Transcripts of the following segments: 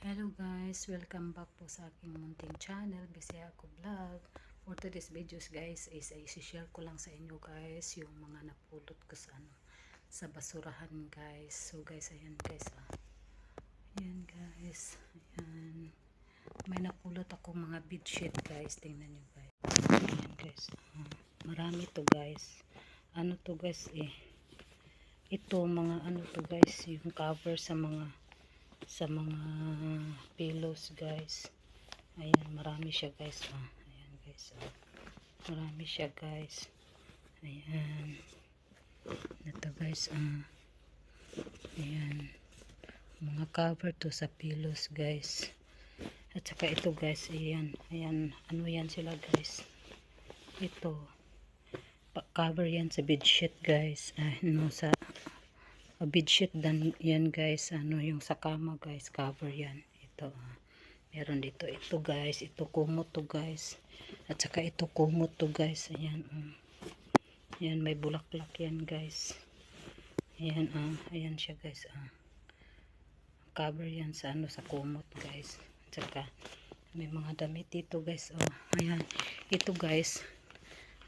Hello guys, welcome back po sa aking munting channel, Bisaya Ako Vlog. For today's videos guys is i-share ko lang sa inyo guys yung mga napulot ko sa basurahan guys. So guys, ayan guys ayan guys, ayan. May napulot ako mga bedsheet guys, tingnan nyo guys. Ayan guys, marami to guys. Ano to guys ito mga ano to guys, yung cover sa mga pillows guys. Ayan, marami siya guys. Ayan guys. Marami siya guys. Ayan. Ito guys. Ayan. Mga cover to sa pillows guys. At saka ito guys. Ayan. Ayan. Ano yan sila guys. Ito. Cover yan sa bedsheet guys. Ano sa bedsheet dan yan guys. Ano yung sa kama guys. Cover yan. Ito. Meron dito. Ito guys. Ito kumot to guys. At saka ito kumot to guys. Ayan. Ayan. May bulaklak yan guys. Ayan. Ayan siya guys. Cover yan sa ano sa kumot guys. At saka may mga damit dito guys. Ayan. Ito guys.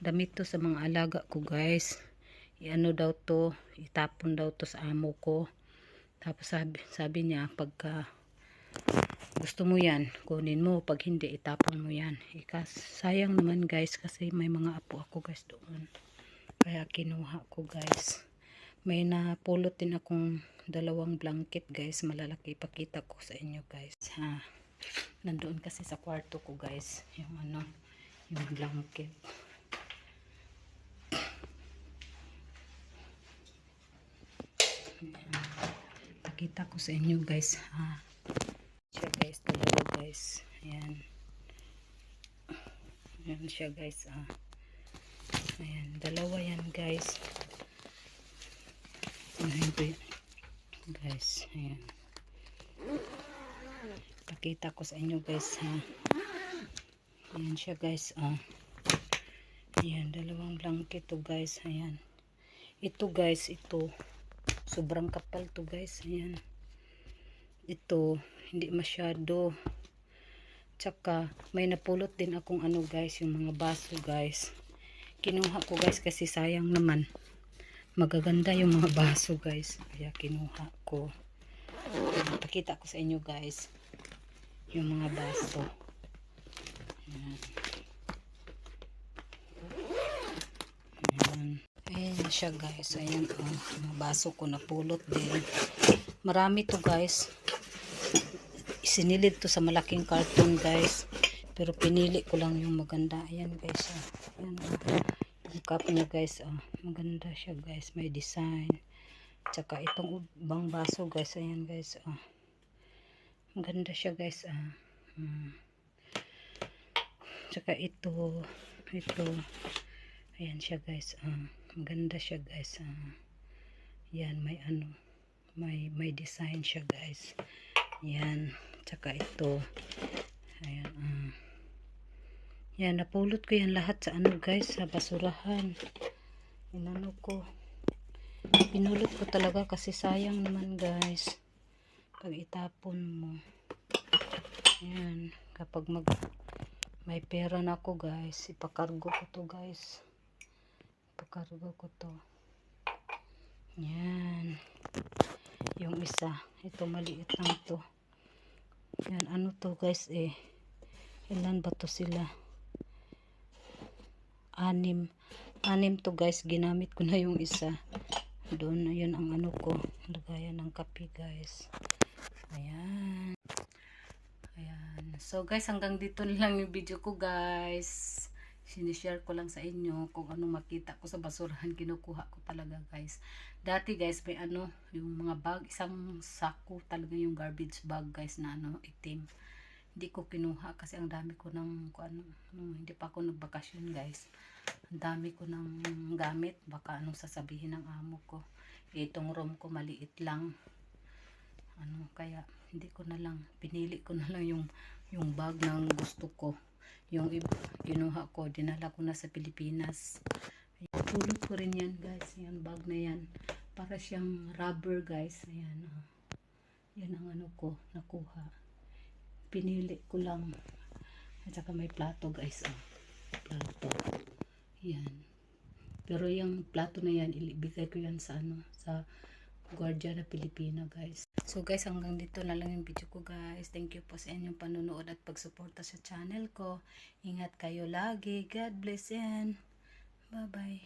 Damit to sa mga alaga ko guys. Iano daw to. Itapon daw to sa amo ko. Tapos sabi niya pagka gusto mo yan, kunin mo. Pag hindi, itapon mo yan. Sayang naman guys kasi may mga apo ako guys doon. Kaya kinuha ko guys. May napulot din akong 2 blanket guys. Malalaki. Ipakita ko sa inyo guys. Nandoon kasi sa kwarto ko guys. Yung ano, yung blanket. Pakita ko sa inyo guys. Siya guys, 2 guys. Ayan. Ayan siya guys. Ayan, 2 yan guys. Ayan guys. Ayan. Pakita ko sa inyo guys Ayan siya guys. Ayan, 2 blanket to guys. Ayan. Ito guys, ito. Sobrang kapal to guys. Ayan. Ito, hindi masyado. Tsaka, may napulot din akong ano guys, yung mga baso guys. Kinuha ko guys kasi sayang naman. Magaganda yung mga baso guys. Kaya kinuha ko. Pakita ko sa inyo guys. Yung mga baso. Ayan. Ayan. Ayan siya guys. Ayan mga baso ko napulot din. Marami to guys. Sinilid to sa malaking carton guys. Pero pinili ko lang yung maganda. Ayan guys. Ayan. Yung cup niya guys. Maganda siya guys. May design. Tsaka itong ibang baso guys. Ayan guys. Maganda siya guys. Tsaka ito. Ayan siya guys. Maganda siya guys. Yan. May ano. May design siya guys. Yan. Tsaka ito. Ayan. Yan. Napulot ko yan lahat sa ano guys. Sa basurahan. Inano ko. Pinulot ko talaga kasi sayang naman guys. Pag itapon mo. Yan. Kapag may pera na ako guys. Ipakargo ko to guys. Ipakargo ko to. Yan. Yung isa. Ito maliit lang to. Yan, ano to guys ilan ba to sila? 6 to guys. Ginamit ko na yung isa. Doon, ayun ang ano ko. Lagayan ng kape guys. Ayan. Ayan. So guys, hanggang dito lang yung video ko guys. Sinishare ko lang sa inyo kung ano makita ko sa basurahan. Kinukuha ko talaga guys. Dati guys, may ano, yung mga bag, isang sako talaga yung garbage bag guys na ano, itim. Hindi ko kinuha kasi ang dami ko ng hindi pa ako nagbakasyon guys. Ang dami ko ng gamit. Baka anong sasabihin ng amo ko. Itong room ko maliit lang. Kaya hindi ko na lang, pinili ko na lang yung bag ng gusto ko. Yung kinuha ko, dinala ko na sa Pilipinas. Pulot ko rin yan guys. Yan bag na yan. Para siyang rubber guys. Ayan. Yan ang ano ko nakuha. pinili ko lang. At saka may plato guys. Oh. Plato. Yan. Pero yung plato na yan, ibigay ko yan sa ano, sa Guardia na Pilipina guys. So guys, hanggang dito na lang yung video ko guys. Thank you po sa inyong panunood at pagsuporta sa channel ko. Ingat kayo lagi. God bless and bye bye.